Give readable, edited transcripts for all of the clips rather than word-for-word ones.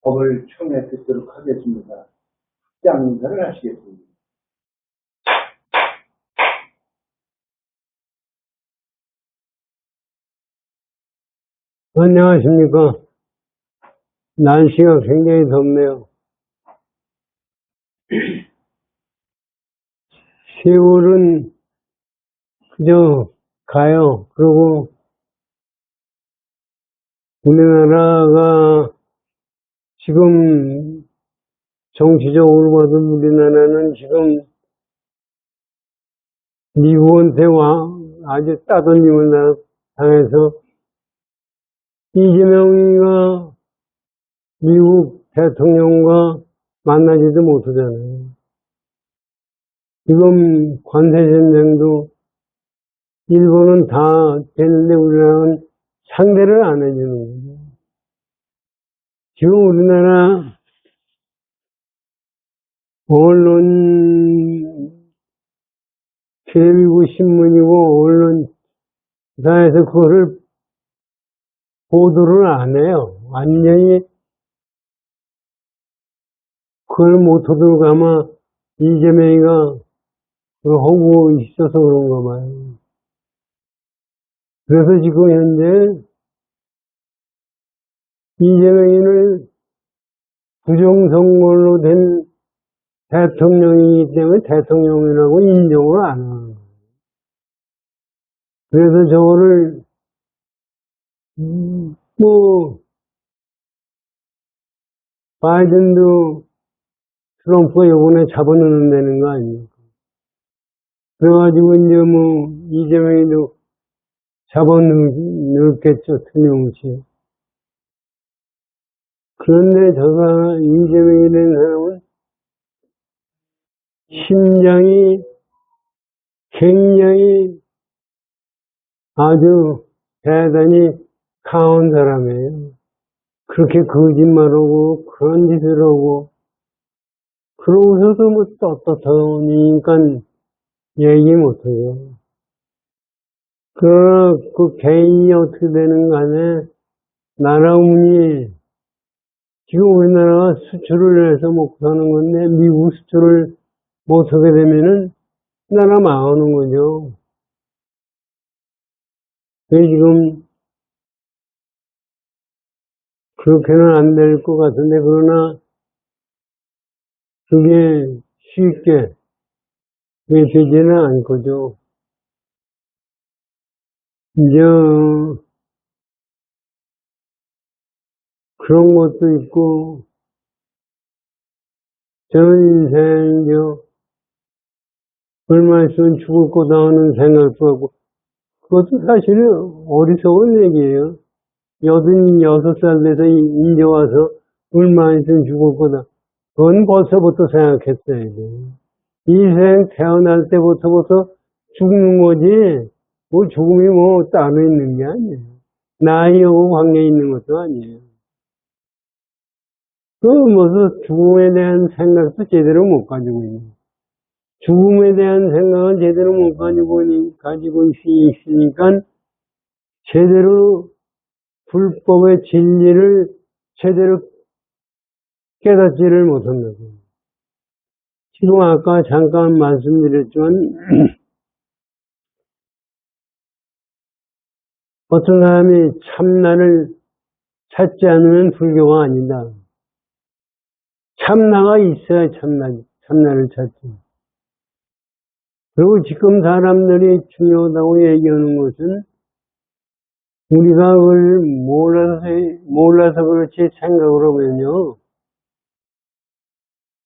법을 청해 듣도록 하겠습니다. 장 인사를 하시겠습니다. 안녕하십니까. 날씨가 굉장히 덥네요. 세월은 그저 가요. 그리고 우리나라가 지금 정치적으로 봐도 우리나라는 지금 미국한테 아주 따돌림을 당해서 이재명이가 미국 대통령과 만나지도 못하잖아요. 지금 관세전쟁도 일본은 다 되는데 우리나라는 상대를 안 해주는 거죠. 지금 우리나라 언론, 텔레비고 신문이고 언론사에서 그거를 보도를 안 해요. 완전히 그걸 못하도록 아마 이재명이가 그걸 하고 있어서 그런가 봐요. 그래서 지금 현재 이재명이는 부정선거로 된 대통령이기 때문에 대통령이라고 인정을 안 하는 거예요. 그래서 저거를 바이든도 트럼프가 요번에 잡아넣는다는 거 아닙니까? 그래가지고 이제 이재명이도 잡아넣겠죠, 틀림없이. 그런데 이재명이라는 사람은 심장이 굉장히 아주 대단히 강한 사람이에요. 그렇게 거짓말하고 그런 짓을 하고 그러고서도 떳떳하니까 얘기 못해요. 그 개인이 어떻게 되는 간에 나라 운이 지금 우리나라가 수출을 해서 먹고 사는 건데 미국 수출을 못하게 되면은 나라 망하는 거죠. 지금 그렇게는 안 될 것 같은데 그러나 그게 쉽게 되지는 않거죠. 이제 그런 것도 있고 저는 인생 얼마 있으면 죽을 거다 하는 생각도 하고 그것도 사실은 어리석은 얘기예요. 86살 돼서 이제 와서 얼마 있으면 죽을 거다. 그건 벌써부터 생각했어야 돼. 이 생 태어날 때부터 죽는 거지, 죽음이 따로 있는 게 아니에요. 나이하고 관계 있는 것도 아니에요. 죽음에 대한 생각도 제대로 못 가지고 있는. 죽음에 대한 생각은 제대로 못 가지고 있으니까 제대로 불법의 진리를 제대로 깨닫지를 못한다고. 지금 아까 잠깐 말씀드렸지만 어떤 사람이 참나를 찾지 않으면 불교가 아니다. 참나가 있어야 참나를 찾지. 그리고 지금 사람들이 중요하다고 얘기하는 것은 우리가 그걸 몰라서 그렇지 생각을 하면요.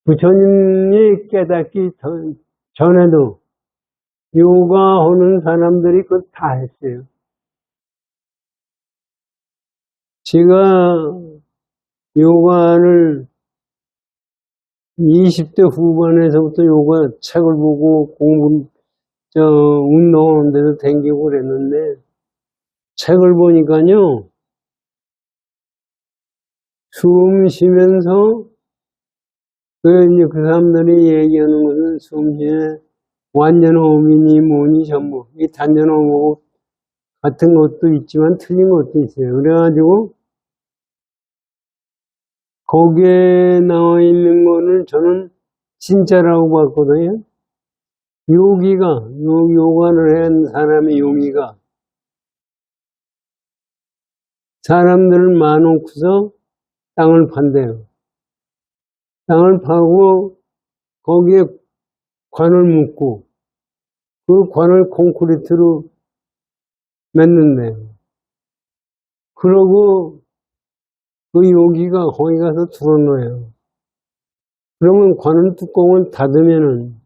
부처님이 깨닫기 전에도 요가하는 사람들이 그걸 다 했어요. 제가 요가를 20대 후반에서부터 요가 책을 보고 운동하는 데도 댕기고 그랬는데, 책을 보니까요, 숨 쉬면서, 그 사람들이 얘기하는 것은 숨 쉬에 완전호흡이니 뭐니 전부, 이 단전호흡 같은 것도 있지만 틀린 것도 있어요. 그래가지고, 거기에 나와 있는 거를 저는 진짜라고 봤거든요. 요기가, 요가를 한 사람의 요기가 사람들을 마놓고서 땅을 판대요. 땅을 파고 거기에 관을 묶고 그 관을 콘크리트로 맺는데요. 그러고 그 요기가 거기 가서 들어놓아요. 그러면 관은 뚜껑을 닫으면은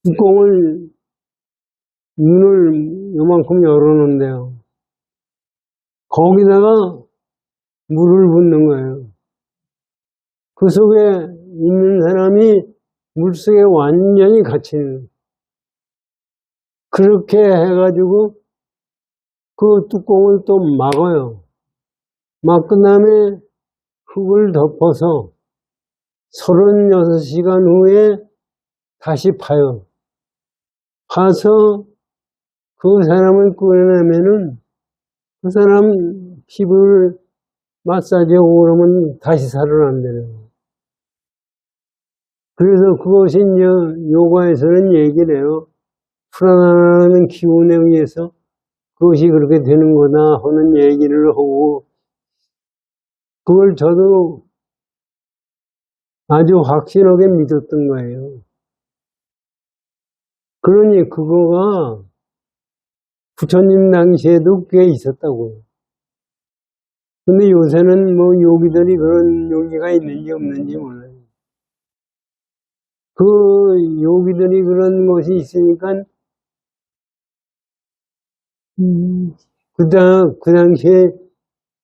뚜껑을 문을 요만큼 열어놓는데요. 거기다가 물을 붓는 거예요. 그 속에 있는 사람이 물속에 완전히 갇히는 거예요. 그렇게 해가지고 그 뚜껑을 또 막아요. 막은 다음에 흙을 덮어서 36시간 후에 다시 파요. 파서 그 사람을 꺼내면은 그 사람 피부를 마사지하고 그러면 다시 살아난다는 거예요. 그래서 그것이 이제 요가에서는 얘기를 해요. 불안하는 기운에 의해서 그것이 그렇게 되는 거다 하는 얘기를 하고, 그걸 저도 아주 확신하게 믿었던 거예요. 그러니 그거가 부처님 당시에도 꽤 있었다고요. 근데 요새는 뭐 요기들이 그런 요기가 있는지 없는지 몰라요. 그 요기들이 그런 것이 있으니까 그 당시에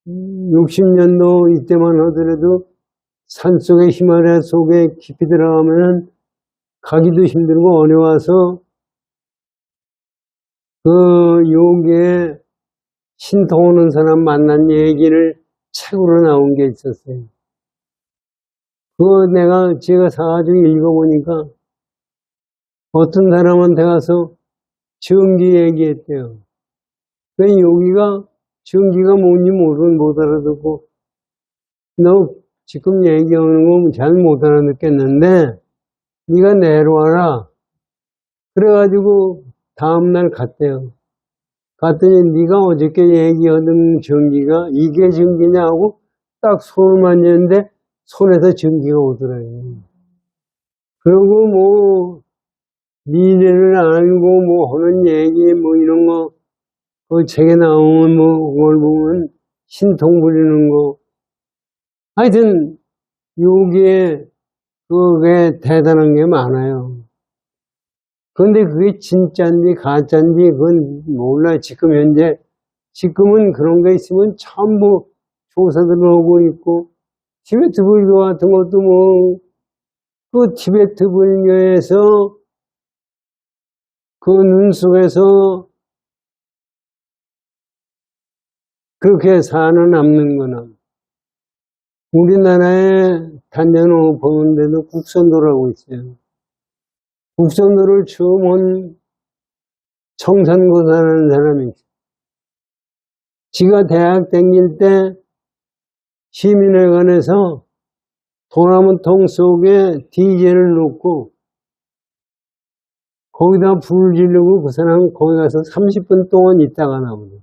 60년도 이때만 하더라도 산속에 히말라야 속에 깊이 들어가면은 가기도 힘들고 어려워서 그 요기에 신통하는 사람 만난 얘기를 책으로 나온 게 있었어요. 그거 제가 사가지고 읽어보니까 어떤 사람한테 가서 정기 얘기했대요. 그 여기가 정기가 뭔지 못 알아듣고, 너 지금 얘기하는 거 잘 못 알아듣겠는데 네가 내려와라. 그래가지고 다음날 갔대요. 갔더니 네가 어저께 얘기하던 전기가 이게 전기냐고 딱 손을 만졌는데 손에서 전기가 오더라고요. 그리고 뭐 미래를 알고 뭐 하는 얘기 뭐 이런 거 그 책에 나오면 뭐 그걸 보면 신통 부리는 거, 하여튼 여기에 그게 대단한 게 많아요. 근데 그게 진짜인지 가짜인지 그건 몰라요. 지금은 그런 게 있으면 전부 조사들 하고 있고, 티베트 불교 같은 것도 뭐, 그 티베트 불교에서 그 눈 속에서 그렇게 살아남는 거나, 우리나라에 단전을 보는데도 국선도라고 있어요. 국선도를 처음 온 청산고사라는 사람이 있어요. 지가 대학 다닐 때 시민회관에서 도나무통 속에 디젤을 놓고 거기다 불을 지르고 그 사람은 거기 가서 30분 동안 있다가 나오네.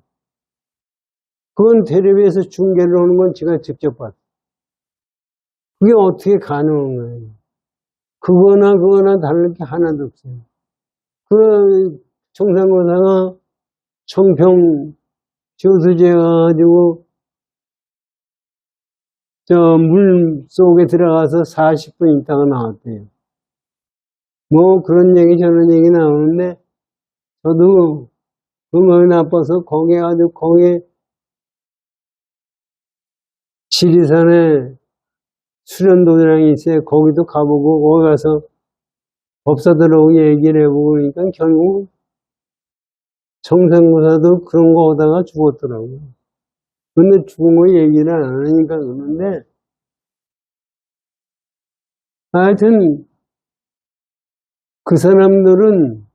그건 텔레비에서 중계를 하는 건 제가 직접 봤어요. 그게 어떻게 가능한 거예요? 그거나 다를 게 하나도 없어요. 그 청산고사가 청평 저수지에 가가지고 저 물 속에 들어가서 40분 있다가 나왔대요. 뭐 그런 얘기 저런 얘기 나오는데 저도 음악이 나빠서 거기에 가지고 거기에 지리산에 수련도량이 있어요. 거기도 가보고 거기 가서 법사들하고 얘기를 해보고 그러니까 결국 청산고사도 그런 거 하다가 죽었더라고요. 근데 죽은 거 얘기를 안 하니까 그러는데, 하여튼 그 사람들은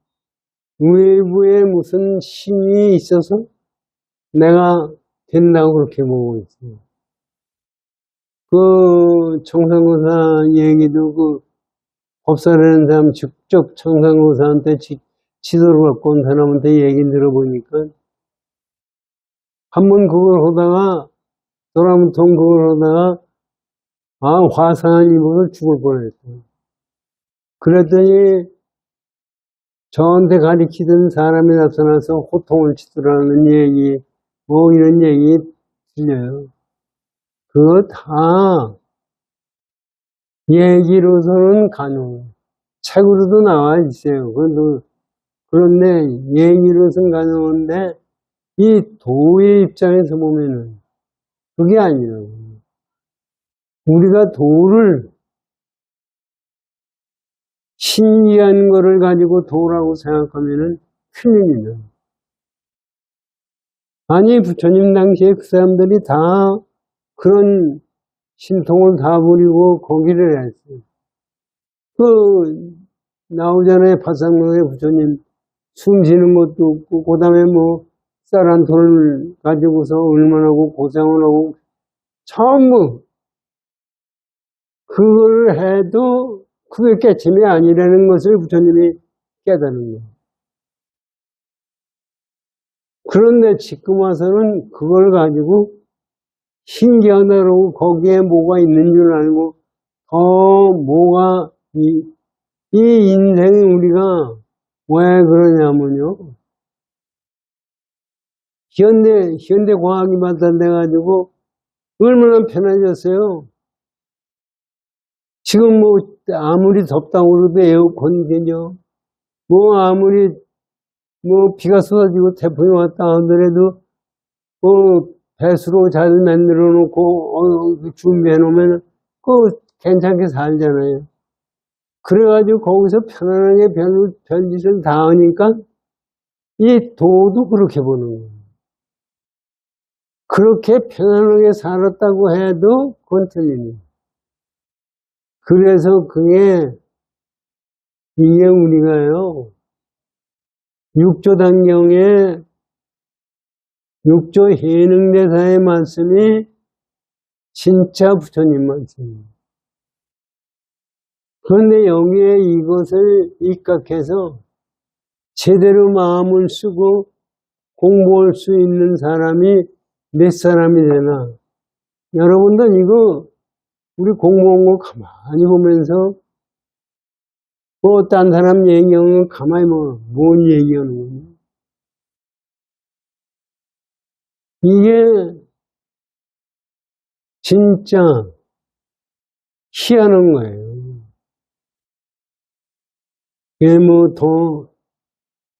외부에 무슨 힘이 있어서 내가 된다고 그렇게 보고 있어요. 그 청산고사 얘기도 그 법사라는 사람 직접 청산고사한테 지도를 갖고 온 사람한테 얘기 들어보니까 한번 그걸 하다가 도라무통 그걸 하다가 화상을 입어서 죽을 뻔했어요. 그랬더니 저한테 가르치던 사람이 나타나서 호통을 치더라는 얘기, 뭐 이런 얘기 들려요. 그거 다 얘기로서는 가능. 책으로도 나와 있어요. 그런데 얘기로서는 가능한데 이 도의 입장에서 보면은 그게 아니라고. 우리가 도를 신기한 거를 가지고 도라고 생각하면은 큰일이다. 아니 부처님 당시에 그 사람들이 다 그런 신통을 다 부리고 거기를 했어요. 나오잖아요. 파상로에 부처님 숨 쉬는 것도 없고, 그 다음에 뭐, 쌀 한 톨을 가지고서 얼마나 고생을 하고, 전부, 그걸 해도 그게 깨침이 아니라는 것을 부처님이 깨달은 거예요. 그런데 지금 와서는 그걸 가지고 신기하다고 거기에 뭐가 있는 줄 알고, 뭐가, 이 인생이 우리가 왜 그러냐면요. 현대 과학이 발달돼가지고 얼마나 편해졌어요. 지금 뭐 아무리 덥다고 그래도 에어컨이 되죠. 뭐 아무리 뭐 비가 쏟아지고 태풍이 왔다 하더라도 배수로 잘 만들어 놓고 준비해 놓으면 괜찮게 살잖아요. 그래가지고 거기서 편안하게 별짓을 다 하니까 이 도도 그렇게 보는 거예요. 그렇게 편안하게 살았다고 해도 그건 틀립니다. 그래서 이게 우리가요, 육조단경에 육조 해능대사의 말씀이 진짜 부처님 말씀입니다. 그런데 여기에 이것을 입각해서 제대로 마음을 쓰고 공부할 수 있는 사람이 몇 사람이 되나? 여러분들 이거 우리 공부한 거 가만히 보면서 딴 사람 얘기하는 거 가만히 뭔 얘기하는 거냐? 이게 진짜 희한한 거예요. 이게 더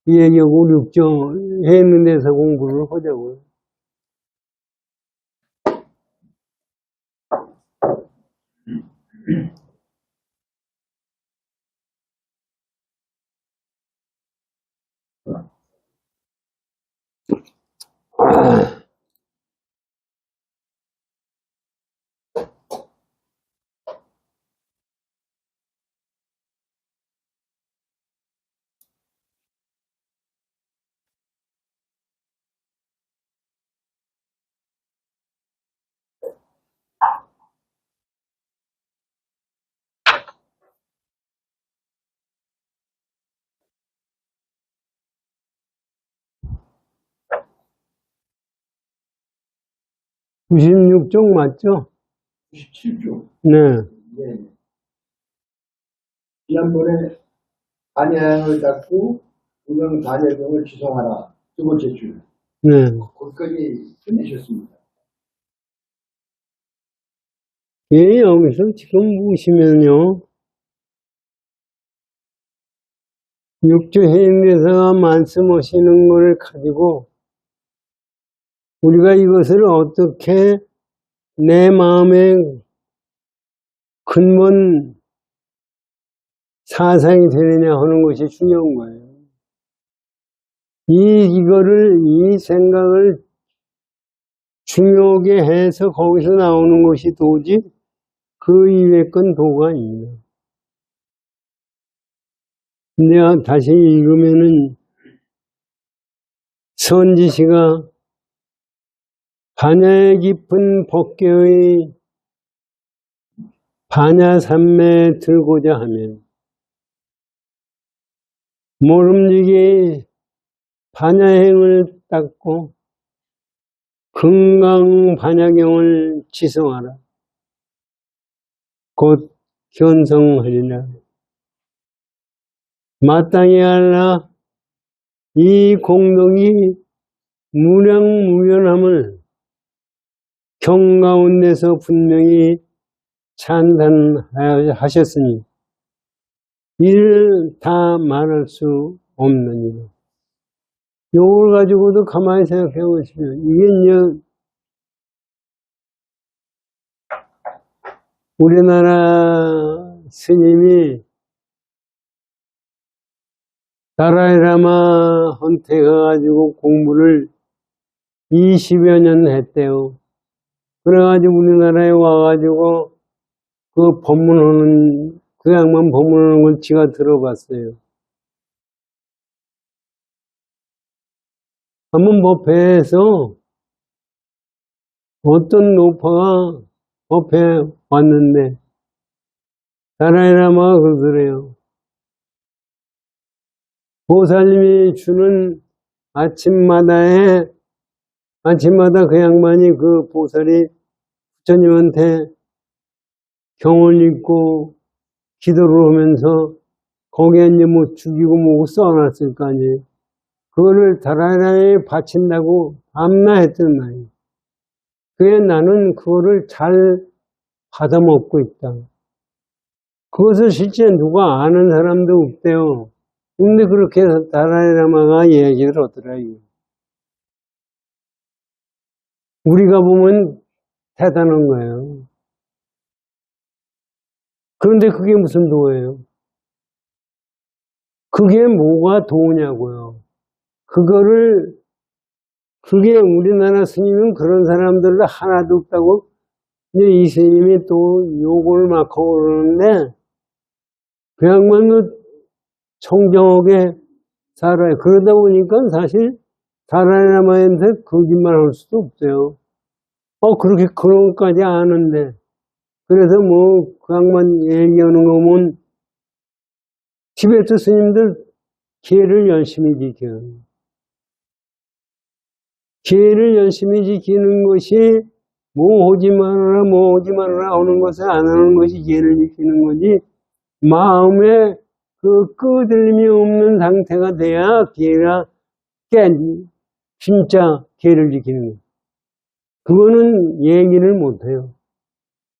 얘기하고 육조 해있는 데서 공부를 하자고요. 아. 96쪽 맞죠? 97조. 네. 네. 지난번에 단양을 닫고 운영 단열병을 지송하라. 두 번째 줄. 네. 거기까지 끝내셨습니다. 예, 여기서 지금 보시면요. 육조 해인대사가 말씀하시는 것을 가지고 우리가 이것을 어떻게 내 마음의 근본 사상이 되느냐 하는 것이 중요한 거예요. 이 생각을 중요하게 해서 거기서 나오는 것이 도지 그 이외의 건 도가 아닙니다. 내가 다시 읽으면은 선지시가 반야의 깊은 법계의 반야삼매 들고자 하면 모름지기 반야행을 닦고 금강 반야경을 지성하라. 곧 견성하리라. 마땅히 알라. 이 공덕이 무량무변함을 경가운데서 분명히 찬탄하셨으니 이를 다 말할 수 없느니라. 요걸 가지고도 가만히 생각해 보시면 이게 이제 우리나라 스님이 다라이라마한테 가가지고 공부를 20여 년 했대요. 그래가지고 우리나라에 와가지고 그 법문하는, 그 양반 법문하는 걸 지가 들어봤어요. 한번 법회에서 어떤 노파가 법회에 왔는데 다라이라마가 그러더래요. 보살님이 주는 아침마다 그 양반이 그 보살이 부처님한테 경을 읽고 기도를 하면서 거기에 이제 뭐 죽이고 뭐고 써놨을 거 아니에요. 그거를 다라이라마에 바친다고 밤낮 했던 말이에요. 그게 나는 그거를 잘 받아먹고 있다. 그것을 실제 누가 아는 사람도 없대요. 근데 그렇게 해서 다라이라마가 얘기를 하더라고요. 우리가 보면 대단한 거예요. 그런데 그게 무슨 도예요? 그게 뭐가 도냐고요. 그게 우리나라 스님은 그런 사람들도 하나도 없다고 이제 이 스님이 또 욕을 막 하고 그러는데 그 양반도 청정하게 살아요. 그러다 보니까 사실 다라이라마한테 거짓말 할 수도 없어요. 그렇게 그런 것까지 아는데. 그래서 뭐 그 양반 얘기하는 거 보면 티베트 스님들戒를 열심히 지켜요.戒를 열심히 지키는 것이 뭐 하지 말아라 하는 것을 안 하는 것이戒를 지키는 거지, 마음에 그 끄들림이 없는 상태가 돼야 진짜戒를 지키는 거예요. 그거는 얘기를 못해요.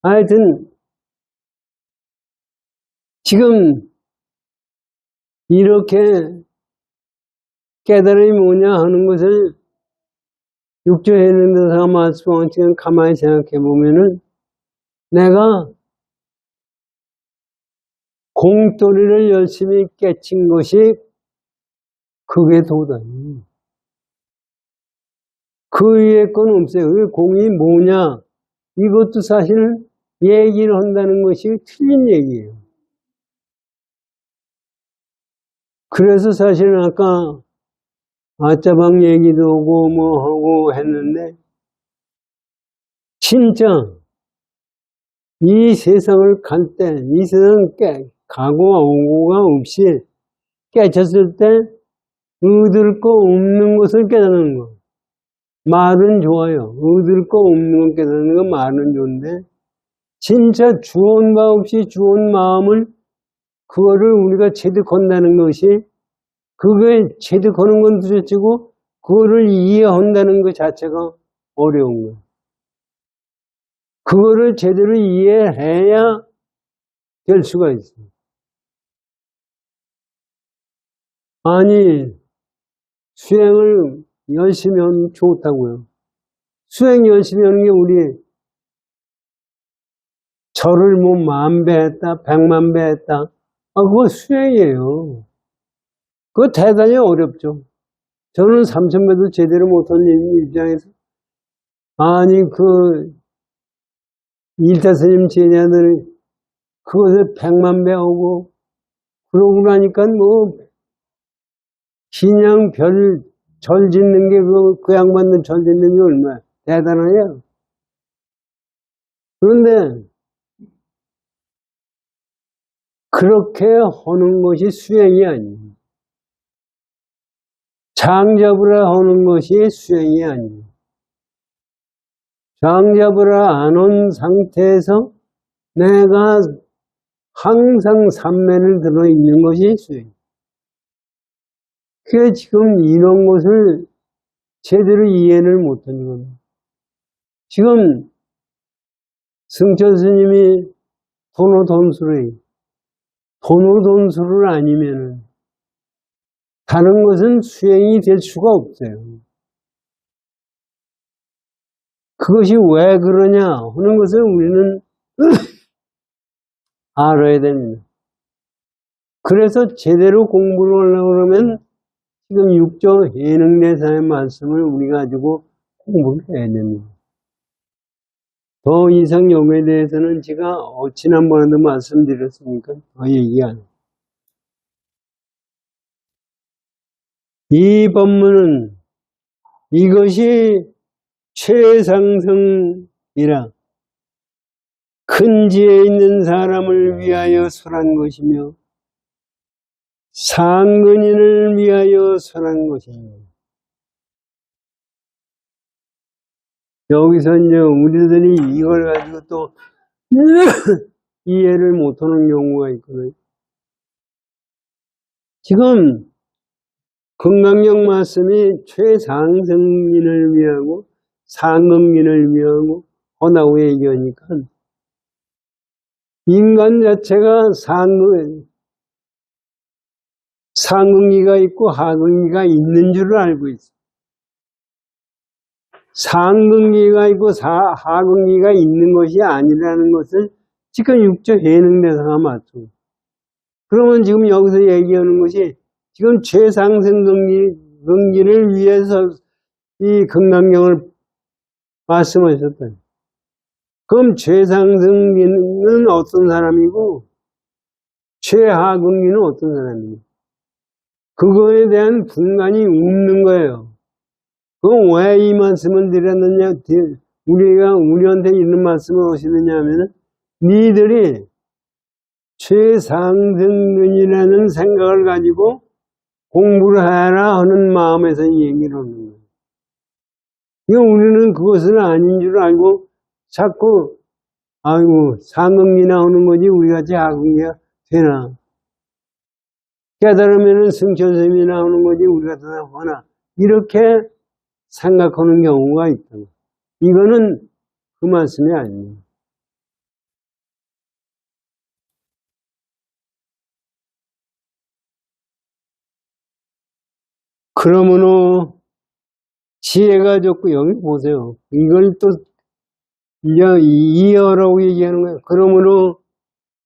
하여튼 지금 이렇게 깨달음이 뭐냐 하는 것을 육조했는데서 말씀한 지금 가만히 생각해 보면은 내가 공돌이를 열심히 깨친 것이 그게 도다. 그 위에 건 없어요. 그 공이 뭐냐? 이것도 사실 얘기를 한다는 것이 틀린 얘기예요. 그래서 사실은 아까 아짜방 얘기도 오고 뭐 하고 했는데 진짜 이 세상을 갈 때, 이 세상 가고와 오고가 없이 깨쳤을 때 얻을 거 없는 것을 깨닫는 거. 말은 좋아요. 얻을 거 없는 것 깨닫는 건 말은 좋은데 진짜 주온 바 없이 주온 마음을 그거를 우리가 체득한다는 것이, 그게 체득하는 건 둘째치고 그거를 이해한다는 것 자체가 어려운 거예요. 그거를 제대로 이해해야 될 수가 있어요. 아니, 수행을 열심히 하면 좋다고요. 수행 열심히 하는 게 우리 절을 뭐 10,000배 했다, 100만 배 했다. 그거 수행이에요. 그거 대단히 어렵죠. 저는 3,000배도 제대로 못한 입장에서, 아니, 일타스님 제자들이 그것을 100만 배 하고, 그러고 나니까 뭐, 그냥 절 짓는 게, 그 양반들 절 짓는 게 얼마야? 대단해요. 그런데, 그렇게 하는 것이 수행이 아닙니다. 장잡으라 하는 것이 수행이 아닙니다. 장잡으라 안 한 상태에서 내가 항상 삼매를 들어있는 것이 수행. 그게 지금 이런 것을 제대로 이해를 못하는 겁니다. 지금 승천 스님이 돈오돈수를 아니면은 다른 것은 수행이 될 수가 없어요. 그것이 왜 그러냐 하는 것을 우리는 알아야 됩니다. 그래서 제대로 공부를 하려고 그러면 지금 육조 해능대사의 말씀을 우리 가지고 공부를 해야 됩니다. 더 이상 용에 대해서는 제가 지난번에도 말씀드렸으니까 더 얘기 안 해요. 이 법문은 이것이 최상승이라 큰 지혜 있는 사람을 위하여 설한 것이며 상근인을 위하여 설한 것입니다. 여기서 이제 우리들이 이걸 가지고 또 이해를 못하는 경우가 있거든요. 지금 금강경 말씀이 최상승인을 위하고 상근인을 위하고 하다고 얘기하니까 인간 자체가 상응기가 있고 하응기가 있는 줄을 알고 있어요. 상응기가 있고 하응기가 있는 것이 아니라는 것을 지금 육조 해능대사가 맞죠. 그러면 지금 여기서 얘기하는 것이 지금 최상승 근기를 위해서 이 금강경을 말씀하셨다. 그럼 최상승기는 어떤 사람이고 최하근기는 어떤 사람이고 그거에 대한 분간이 없는 거예요. 그럼 왜 이 말씀을 드렸느냐, 우리한테 이런 말씀을 하시느냐 하면, 니들이 최상승근이라는 생각을 가지고 공부를 해라 하는 마음에서 얘기를 하는 거예요. 이거 우리는 그것은 아닌 줄 알고 자꾸, 아이고, 상근기나 하는 거지, 우리 같이 하근기가 되나. 깨달으면은 승천심이 나오는 거지, 우리 같은 하나. 이렇게 생각하는 경우가 있다. 이거는 그 말씀이 아닙니다. 그러므로 지혜가 적고 여기 보세요. 이걸 또 이해하라고 얘기하는 거예요. 그러므로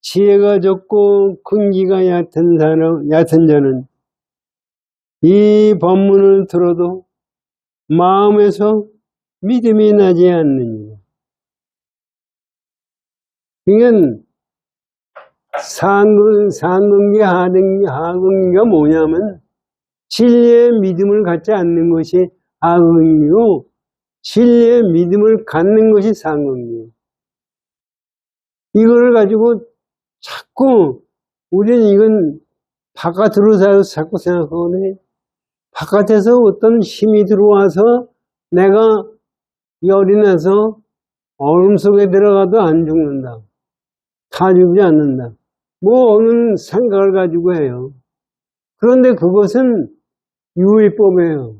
지혜가 적고 근기가 얕은 자는 이 법문을 들어도 마음에서 믿음이 나지 않느니라. 그러니까 상근기, 하근기가 뭐냐면 진리의 믿음을 갖지 않는 것이 하근기고 진리의 믿음을 갖는 것이 상근기예요. 이거를 가지고 자꾸 우리는 이건 바깥으로 자꾸 생각하네. 바깥에서 어떤 힘이 들어와서 내가 열이 나서 얼음 속에 들어가도 안 죽는다. 다 죽지 않는다. 뭐 어느 생각을 가지고 해요. 그런데 그것은 유의법이에요.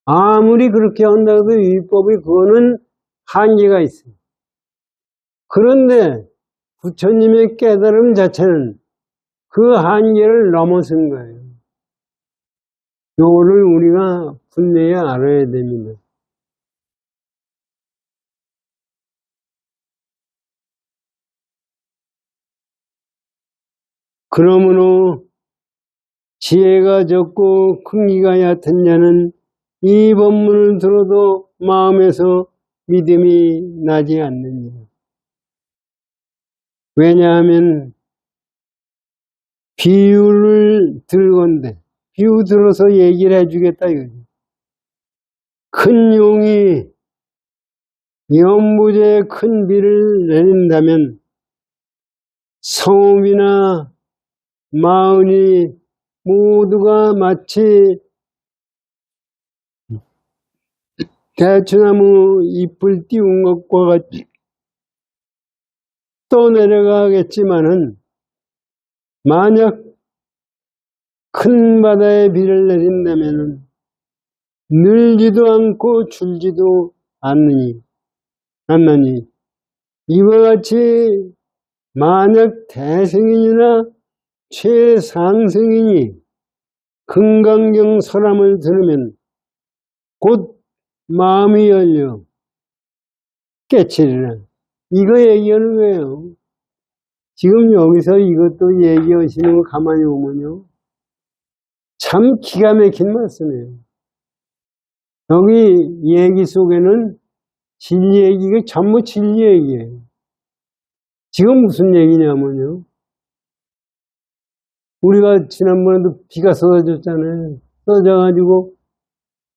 아무리 그렇게 한다고 해도 유의법이 그거는 한계가 있어요. 그런데 부처님의 깨달음 자체는 그 한계를 넘어선 거예요. 요거를 우리가 분명히 알아야 됩니다. 그러므로 지혜가 적고 큰기가 얕은 자는 이 법문을 들어도 마음에서 믿음이 나지 않느니라. 왜냐하면 비유를 들건데 비유 들어서 얘기를 해주겠다 이거죠. 큰 용이 연무제에 큰 비를 내린다면 성읍이나 마을이 모두가 마치 대추나무 잎을 띄운 것과 같이 떠내려가겠지만은, 만약 큰 바다에 비를 내린다면은 늘지도 않고 줄지도 않느니 이와 같이 만약 대승인이나 최상승인이 금강경 설함을 들으면 곧 마음이 열려 깨치리라. 이거 얘기하는 거예요. 지금 여기서 이것도 얘기하시는 거 가만히 보면요, 참 기가 막힌 말씀이에요. 여기 얘기 속에는 진리 얘기가 전부 진리 얘기예요. 지금 무슨 얘기냐면요, 우리가 지난번에도 비가 쏟아졌잖아요. 쏟아져가지고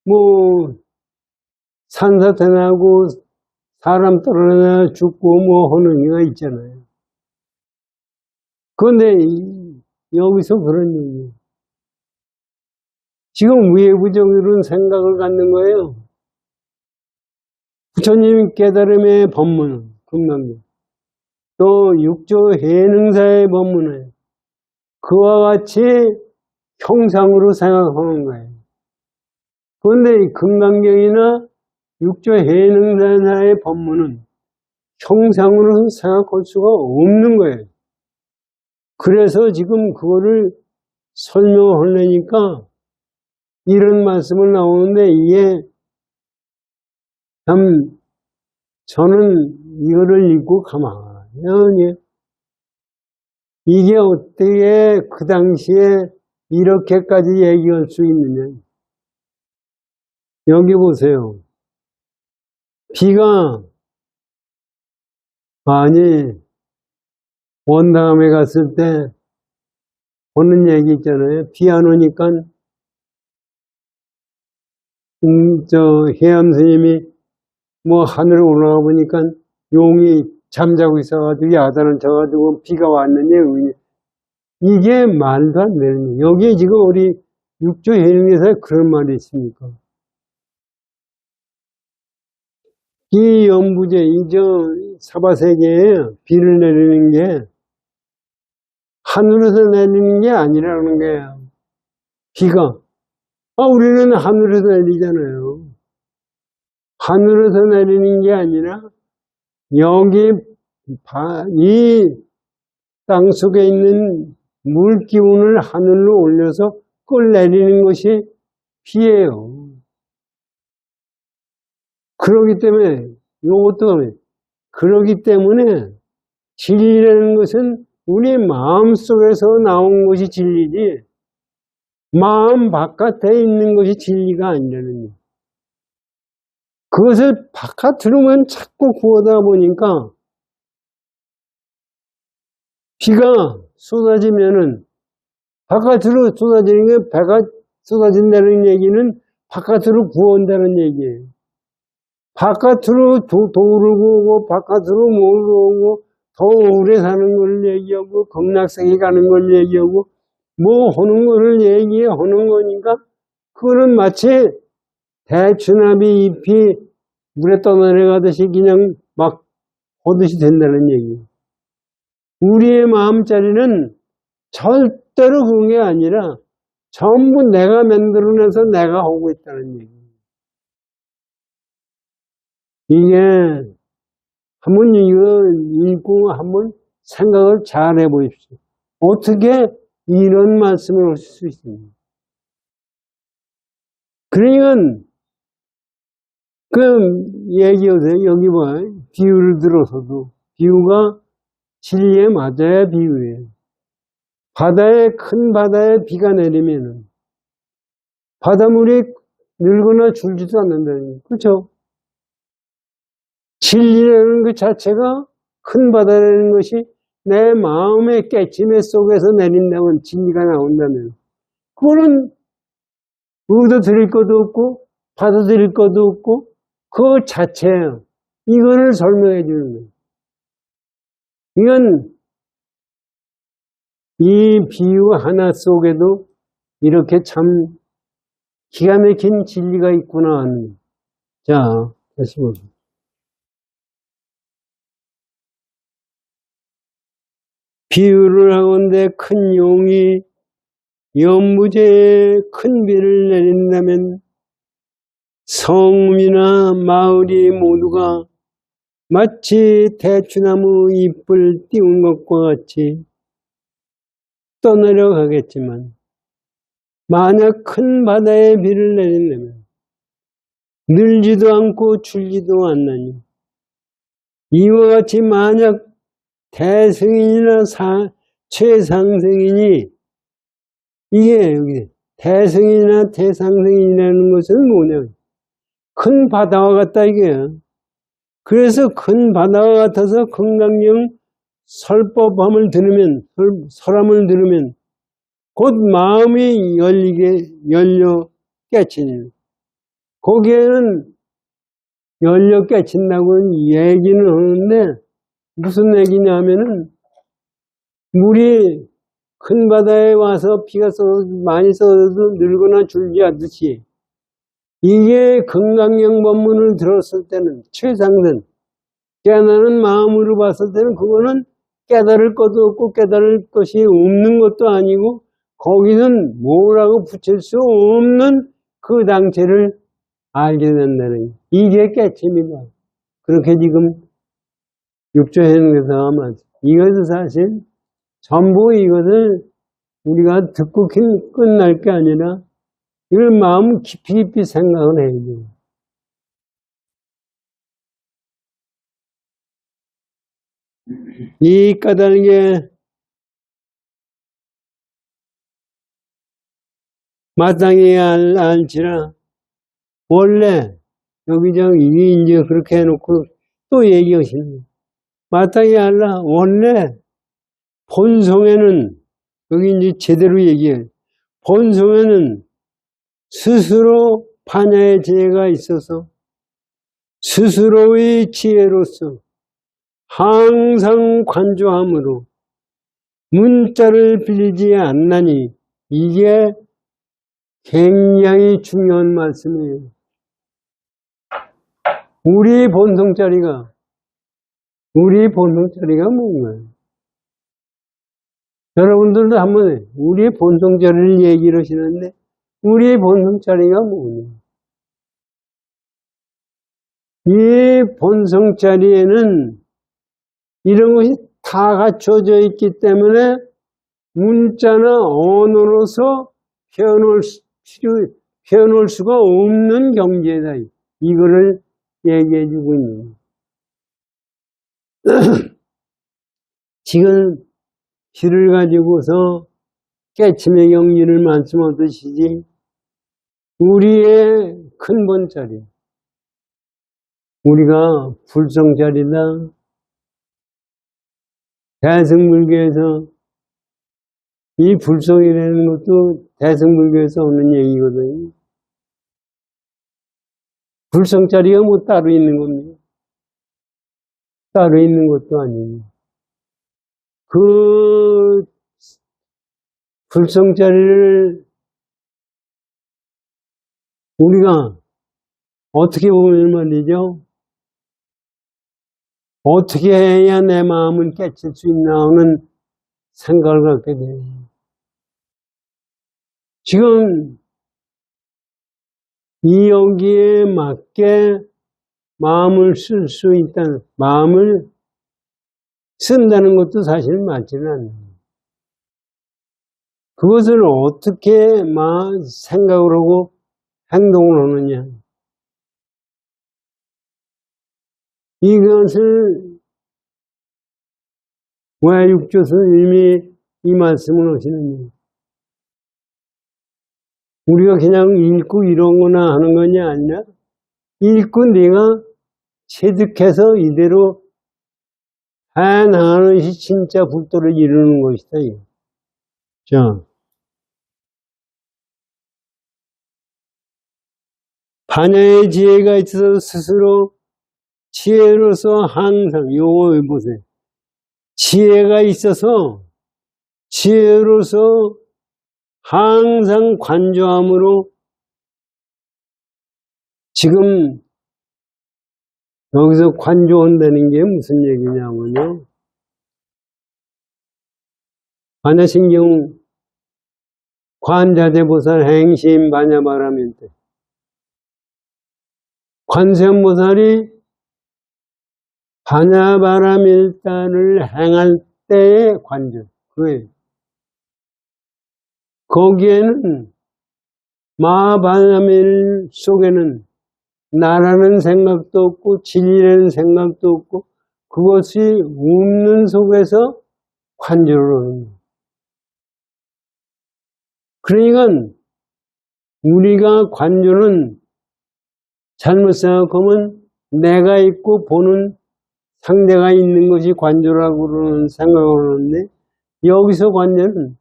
뭐 산사태 나고 사람 떨어져 죽고 뭐 하는 게가 있잖아요. 그런데 여기서 그런 얘기예요. 지금 외부적으로는 생각을 갖는 거예요. 부처님 깨달음의 법문은 금강경, 또 육조 해능사의 법문은 그와 같이 형상으로 생각하는 거예요. 그런데 이 금강경이나 육조 해능사의 법문은 형상으로 생각할 수가 없는 거예요. 그래서 지금 그거를 설명하려니까 이런 말씀을 나오는데, 이게 참 저는 이거를 읽고 가만히 이게 어떻게 그 당시에 이렇게까지 얘기할 수 있느냐. 여기 보세요. 비가 원담에 갔을 때 보는 얘기 있잖아요. 비 안 오니까 해암 스님이 뭐 하늘에 올라가 보니까 용이 잠자고 있어가지고 야단을 쳐가지고 비가 왔느냐. 이게 말도 안 되는 거예요. 여기에 지금 우리 육조 해능에서 그런 말이 있습니까? 이 연부제, 사바세계에 비를 내리는 게 하늘에서 내리는 게 아니라는 거예요. 비가. 우리는 하늘에서 내리잖아요. 하늘에서 내리는 게 아니라 여기 이 땅 속에 있는 물 기운을 하늘로 올려서 끌내리는 것이 비예요. 그러기 때문에 그러기 때문에 진리라는 것은 우리 마음 속에서 나온 것이 진리지, 마음 바깥에 있는 것이 진리가 아니라는 거예요. 그것을 바깥으로만 자꾸 구하다 보니까 비가 쏟아지면은 바깥으로 쏟아지는 게, 배가 쏟아진다는 얘기는 바깥으로 부어온다는 얘기예요. 바깥으로 도르고 오고 바깥으로 몰고 오고 더 오래 사는 걸 얘기하고 겁락생이 가는 걸 얘기하고 뭐 하는 거를 얘기하는 거니까, 그거는 마치 대추나비 잎이 물에 떠내려가듯이 그냥 막 오듯이 된다는 얘기예요. 우리의 마음자리는 절대로 그런 게 아니라 전부 내가 만들어내서 내가 하고 있다는 얘기예요. 이게 한번 이거 읽고 한번 생각을 잘 해보십시오. 어떻게 이런 말씀을 하실 수 있습니까? 그러니까 얘기하세요. 여기 봐, 비유를 들어서도 비유가 진리에 맞아야 비유예요. 큰 바다에 비가 내리면은 바닷물이 늘거나 줄지도 않는다는 거예요. 그렇죠? 진리라는 것 자체가 큰 바다라는 것이 내 마음의 깨침의 속에서 내린다면, 진리가 나온다면, 그거는 얻어들일 것도 없고 받아들일 것도 없고 그 자체예요. 이거를 설명해 주는 거예요. 이건 이 비유 하나 속에도 이렇게 참 기가 막힌 진리가 있구나. 자, 다시 보세요. 비유를 하건대 큰 용이 연무제에 큰 비를 내린다면 성이나 마을이 모두가 마치 대추나무 잎을 띄운 것과 같이 떠내려가겠지만 만약 큰 바다에 비를 내린다면 늘지도 않고 줄지도 않나니 이와 같이 만약 대승인이나 최상승인이 이게 여기 대승인이나 대상승인이라는 것은 뭐냐? 큰 바다와 같다 이게요. 그래서 큰 바다와 같아서 건강경 설법함을 들으면 설함을 들으면 곧 마음이 열려 깨치니 거기에는 열려 깨친다고 얘기는 하는데 무슨 얘기냐면은 물이 큰 바다에 와서 비가 많이 쏟아도 늘거나 줄지 않듯이 이게 건강경 법문을 들었을 때는 최상승 깨어나는 마음으로 봤을 때는 그거는 깨달을 것도 없고 깨달을 것이 없는 것도 아니고 거기는 뭐라고 붙일 수 없는 그 당체를 알게 된다는 이게 깨침이다. 그렇게 지금 육조해놓은 아마 이것은 사실 전부 이것을 우리가 듣고 끝날 게 아니라 이걸 마음 깊이 생각을 해야 돼요. 이 까닭에 마땅히 알지라 원래 여기저기 이제 그렇게 해놓고 또 얘기하시는 거예요. 마땅히 알라 원래 본성에는 여기 이제 제대로 얘기해요. 본성에는 스스로 반야의 지혜가 있어서 스스로의 지혜로서 항상 관조함으로 문자를 빌리지 않나니 이게 굉장히 중요한 말씀이에요. 우리 본성자리가 뭔가요? 여러분들도 한번 우리의 본성자리를 얘기를 하시는데 우리의 본성자리가 뭐냐? 이 본성자리에는 이런 것이 다 갖춰져 있기 때문에 문자나 언어로서 표현할 수가 없는 경지에다 이거를 얘기해 주고 있는 거예요. 지금 비를 가지고서 깨침의 경지를 말씀하듯이 우리의 큰 본자리, 우리가 불성자리다. 대승불교에서 이 불성이라는 것도 대승불교에서 오는 얘기거든요. 불성자리가 뭐 따로 있는 겁니다. 따로 있는 것도 아니고 그 불성자리를 우리가 어떻게 보면 말이죠. 어떻게 해야 내 마음을 깨칠 수 있나 하는 생각을 갖게 돼요. 지금 이 여기에 맞게 마음을 쓸 수 있다는, 마음을 쓴다는 것도 사실 맞지는 않아요. 그것을 어떻게 생각을 하고 행동을 하느냐. 이것을 왜 육조 스님이 이 말씀을 하시느냐. 우리가 그냥 읽고 이런 거나 하는 것이 아니라 읽고 내가 체득해서 이대로 해나가는 것이 진짜 불도를 이루는 것이다. 자, 반야의 지혜가 있어서 스스로 지혜로서 항상 요거 보세요. 지혜가 있어서 지혜로서 항상 관조함으로 지금 여기서 관조한다는 게 무슨 얘기냐면요. 반야신경 관자재보살 행심 반야바람일 때 관세음보살이 반야바람일단을 행할 때의 관조, 그거예요. 거기에는 마하바람일 속에는 나라는 생각도 없고 진리라는 생각도 없고 그것이 없는 속에서 관조를 하는 거예요. 그러니까 우리가 관조는 잘못 생각하면 내가 있고 보는 상대가 있는 것이 관조라고 그러는 생각을 하는데 여기서 관조는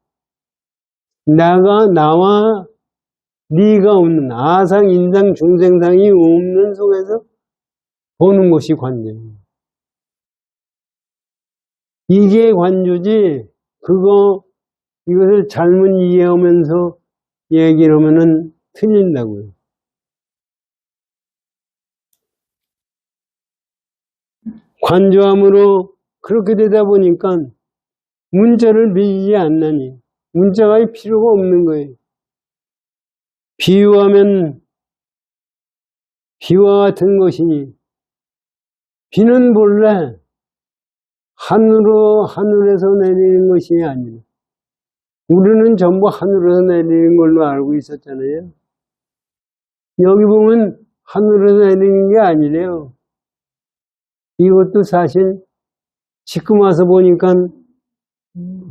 나와 네가 없는 아상, 인상, 중생상이 없는 속에서 보는 것이 관조예요. 이게 관조지 이것을 잘못 이해하면서 얘기를 하면은 틀린다고요. 관조함으로 그렇게 되다 보니까 문자를 빚지 않나니 문자가 필요가 없는 거예요. 비유하면 비와 같은 것이니 비는 본래 하늘에서 내리는 것이 아니라 우리는 전부 하늘에서 내리는 걸로 알고 있었잖아요. 여기 보면 하늘에서 내리는 게 아니래요. 이것도 사실 지금 와서 보니까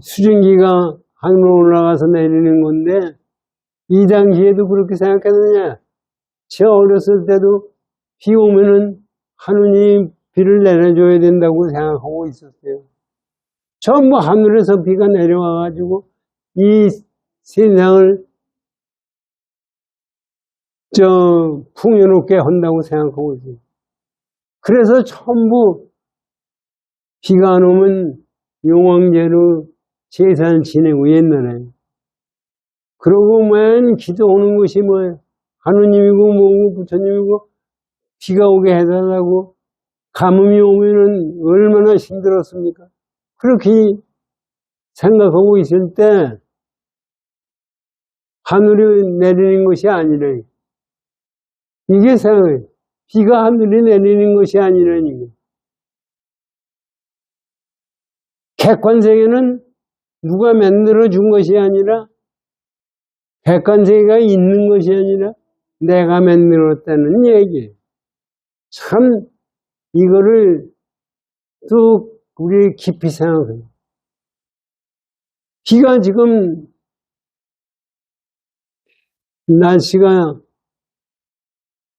수증기가 하늘로 올라가서 내리는 건데 이 당시에도 그렇게 생각했느냐? 제 어렸을 때도 비 오면은 하느님 비를 내려줘야 된다고 생각하고 있었어요. 전부 하늘에서 비가 내려와가지고 이 세상을 풍요롭게 한다고 생각하고 있어요. 그래서 전부 비가 안 오면 용왕제로 제사를 지내고 옛날에. 그러고 맨 기도하는 것이 뭐예요? 하느님이고 뭐고 부처님이고 비가 오게 해달라고. 가뭄이 오면은 얼마나 힘들었습니까? 그렇게 생각하고 있을 때 하늘이 내리는 것이 아니라 이게 생각해요. 비가 하늘이 내리는 것이 아니라니. 객관세계는 누가 만들어 준 것이 아니라 객관세계가 있는 것이 아니라 내가 만들었다는 얘기예요. 참 이거를 또 우리 깊이 생각해요. 비가 지금 날씨가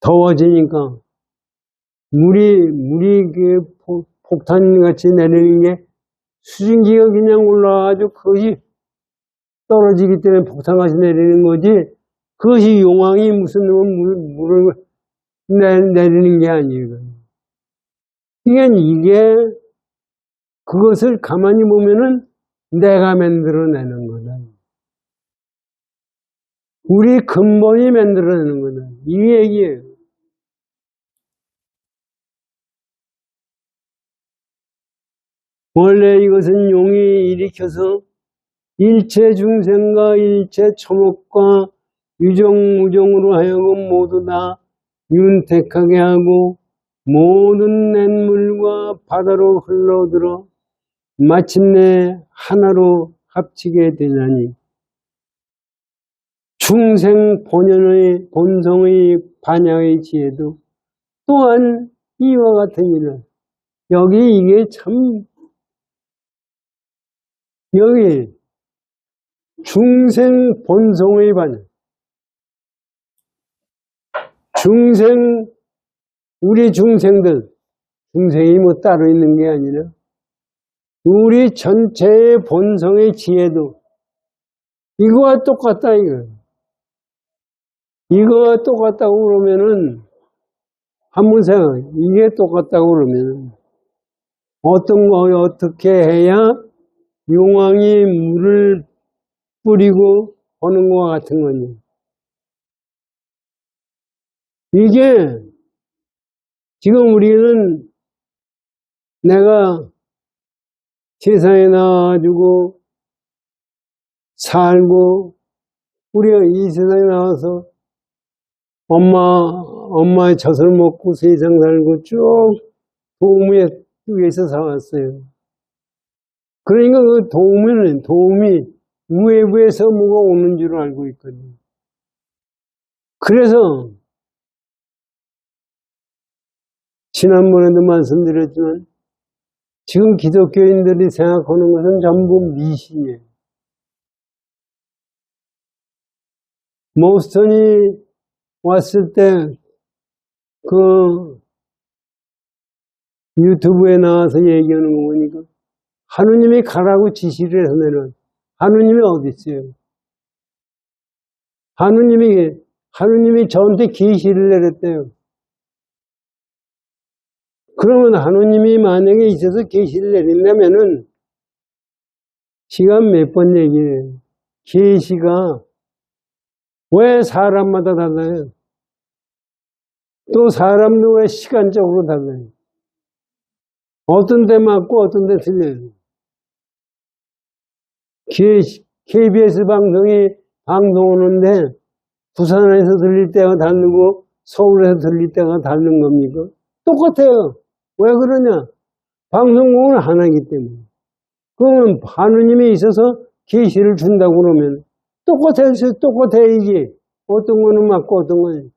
더워지니까 물이 폭탄같이 내리는 게 수증기가 그냥 올라와가지고 그것이 떨어지기 때문에 폭탄같이 내리는 거지 그것이 용왕이 무슨 물을 내리는 게 아니에요. 이게 그것을 가만히 보면은 내가 만들어내는 거다. 우리 근본이 만들어내는 거다. 이 얘기예요. 원래 이것은 용이 일으켜서 일체 중생과 일체 초목과 유정무정으로 하여금 모두 다 윤택하게 하고 모든 냇물과 바다로 흘러들어 마침내 하나로 합치게 되나니 중생 본성의 반야의 지혜도 또한 이와 같은 일을 여기 이게 참 여기 중생 본성의 반야 우리 중생들 중생이 뭐 따로 있는 게 아니라 우리 전체의 본성의 지혜도 이거와 똑같다 이거예요. 이거와 똑같다고 그러면은 한번 생각해. 이게 똑같다고 그러면 어떤 거 어떻게 해야 용왕이 물을 뿌리고 하는 것과 같은 거니. 이게 지금 우리는 내가 세상에 나와가지고 살고 우리가 이 세상에 나와서 엄마의 젖을 먹고 세상 살고 쭉 도움에 위해서 살았어요. 그러니까 그 도움이 외부에서 뭐가 오는 줄 알고 있거든요. 그래서 지난번에도 말씀드렸지만 지금 기독교인들이 생각하는 것은 전부 미신이에요. 모스턴이 왔을 때 그 유튜브에 나와서 얘기하는 거 보니까 하느님이 가라고 지시를 하면은 하느님이 어디 있어요? 하느님이 저한테 계시를 내렸대요. 그러면 하느님이 만약에 있어서 계시를 내린다면은 시간 몇 번 얘기해요. 계시가 왜 사람마다 달라요? 또 사람도 왜 시간적으로 달라요? 어떤 데 맞고 어떤 데 틀려요. KBS 방송하는데 부산에서 들릴 때가 다르고 서울에서 들릴 때가 다른 겁니까? 똑같아요. 왜 그러냐? 방송국은 하나이기 때문에. 그러면 하느님이 있어서 계시를 준다고 그러면 똑같아야지. 어떤 거는 맞고 어떤 거는.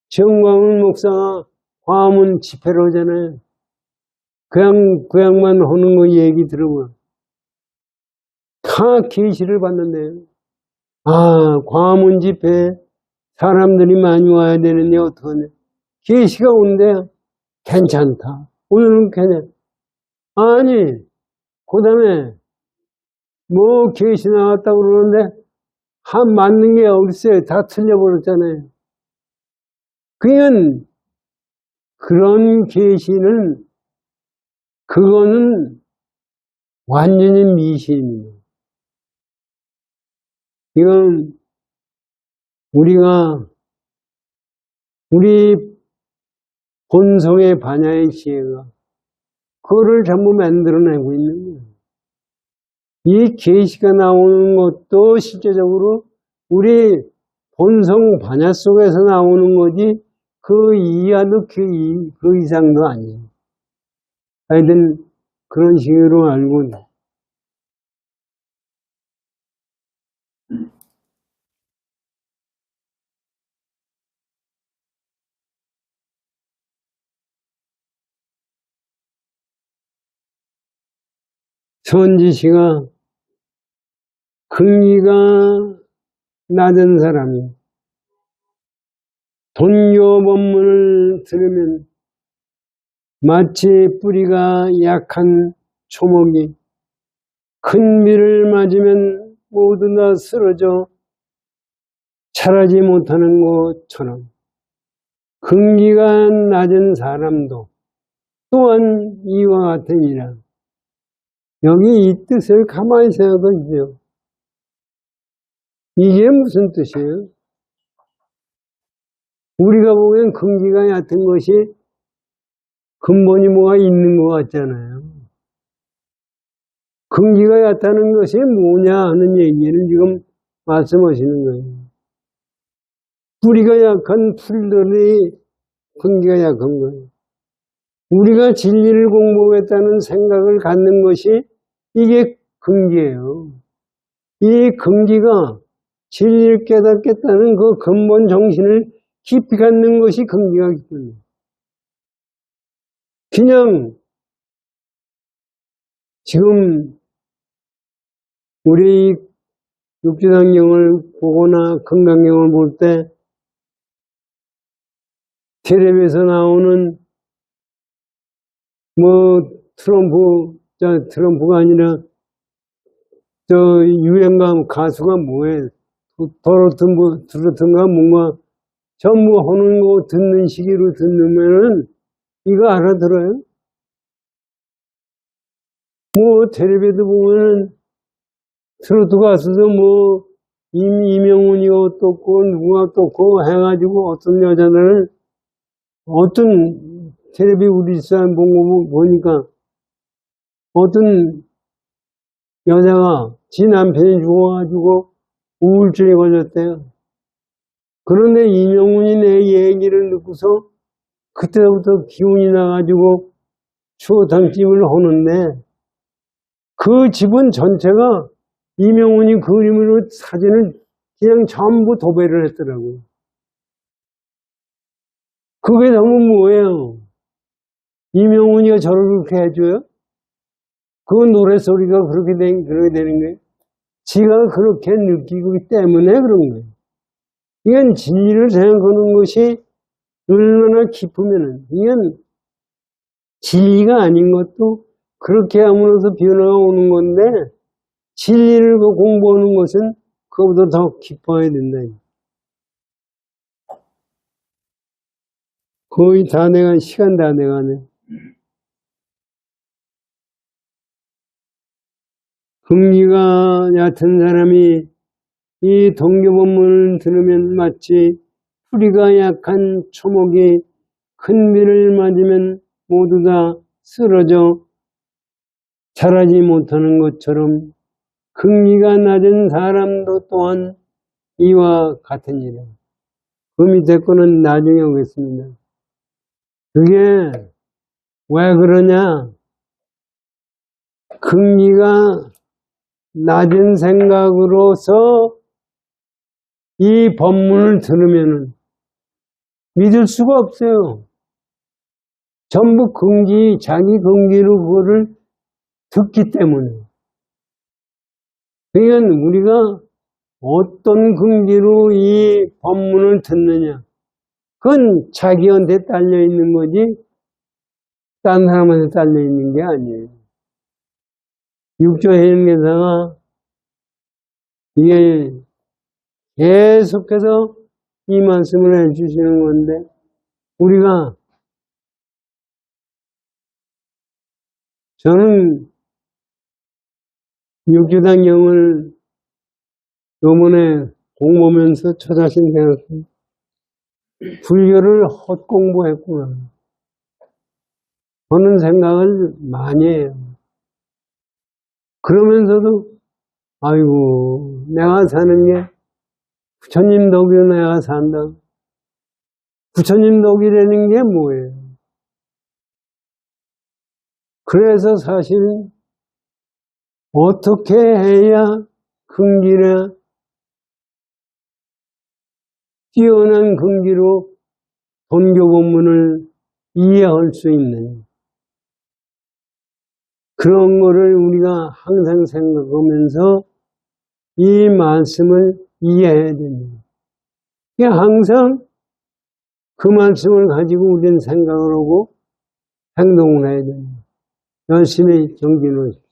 정광훈 목사가 화문 집회를 하잖아요. 그 양만 하는 거 얘기 들어보면 다 계시를 받는데요. 아, 광화문 집회 사람들이 많이 와야 되는데 어떡하냐. 계시가 온대요. 괜찮다. 오늘은 괜찮다. 아니, 그 다음에 뭐 계시 나왔다고 그러는데 한 맞는 게 어딨어요. 다 틀려버렸잖아요. 그런 계시는 그거는 완전히 미신입니다. 이건 우리 본성의 반야의 지혜가 그거를 전부 만들어내고 있는 거예요. 이 계시가 나오는 것도 실제적으로 우리 본성 반야 속에서 나오는 거지 그 이하도 그 이상도 아니에요. 하여튼 그런 식으로 알고 선지 씨가 근기가 낮은 사람이 돈요 법문을 들으면 마치 뿌리가 약한 초목이 큰 비를 맞으면 모두 다 쓰러져 자라지 못하는 것처럼 근기가 낮은 사람도 또한 이와 같으니라. 여기 이 뜻을 가만히 생각하십시오. 이게 무슨 뜻이에요? 우리가 보기엔 근기가 얕은 것이 근본이 뭐가 있는 것 같잖아요. 근기가 얕다는 것이 뭐냐 하는 얘기를 지금 말씀하시는 거예요. 뿌리가 약한 풀들이 근기가 약한 거예요. 우리가 진리를 공부하겠다는 생각을 갖는 것이 이게 근기예요. 이 근기가 진리를 깨닫겠다는 그 근본 정신을 깊이 갖는 것이 근기가 있거든요. 그냥 지금 우리 육지상경을 보거나 금강경을 볼 때 텔레비에서 나오는 뭐 트럼프가 아니라 저 유행가 가수가 뭐예요? 들었던가 뭔가 전부 하는 거 듣는 시기로 듣는면은 이거 알아들어요? 뭐, 텔레비도 보면은, 트로트 가수도 뭐, 이명훈이 어떻고, 누가 어떻고 해가지고 어떤 여자들은, 어떤 텔레비 우리 사람 본 거 보니까, 어떤 여자가 지 남편이 죽어가지고 우울증에 걸렸대요. 그런데 이명훈이 내 얘기를 듣고서 그때부터 기운이 나가지고 추어탕집을 하는데 그 집은 전체가 이명훈이 그림으로 사진을 그냥 전부 도배를 했더라고요. 그게 너무 뭐예요? 이명훈이가 저를 그렇게 해줘요? 그 노래소리가 그렇게 되는 거예요? 지가 그렇게 느끼기 때문에 그런 거예요. 이건 진리를 생각하는 것이 얼마나 깊으면은, 이건 진리가 아닌 것도 그렇게 함으로써 변화가 오는 건데, 진리를 공부하는 것은 그것보다 더 깊어야 된다. 거의 다 내가, 시간 다 돼가네. 흥미가 얕은 사람이 이 동교본문을 들으면 마치 뿌리가 약한 초목이 큰 비를 맞으면 모두 다 쓰러져 자라지 못하는 것처럼 흥미가 낮은 사람도 또한 이와 같으니라. 그 밑에 거는 나중에 오겠습니다. 그게 왜 그러냐? 흥미가 낮은 생각으로서 이 법문을 들으면은 믿을 수가 없어요. 전부 긍지, 자기 긍지로 그거를 듣기 때문에. 그러니까 우리가 어떤 긍지로 이 법문을 듣느냐. 그건 자기한테 딸려 있는 거지, 딴 사람한테 딸려 있는 게 아니에요. 육조해인계사가 이게 계속해서 이 말씀을 해주시는 건데, 우리가, 저는 육조단경을 요번에 공부하면서 저 자신 생각해. 불교를 헛공부했구나. 하는 생각을 많이 해요. 그러면서도, 아이고, 내가 사는 게 부처님 덕으로 내가 산다. 부처님 덕이라는 게 뭐예요? 그래서 사실은 어떻게 해야 긍지나 뛰어난 긍지로 본교본문을 이해할 수 있느냐. 그런 거를 우리가 항상 생각하면서 이 말씀을 이해해야 됩니다. 항상 그 말씀을 가지고 우리는 생각을 하고 행동을 해야 됩니다. 열심히 정진하십시오.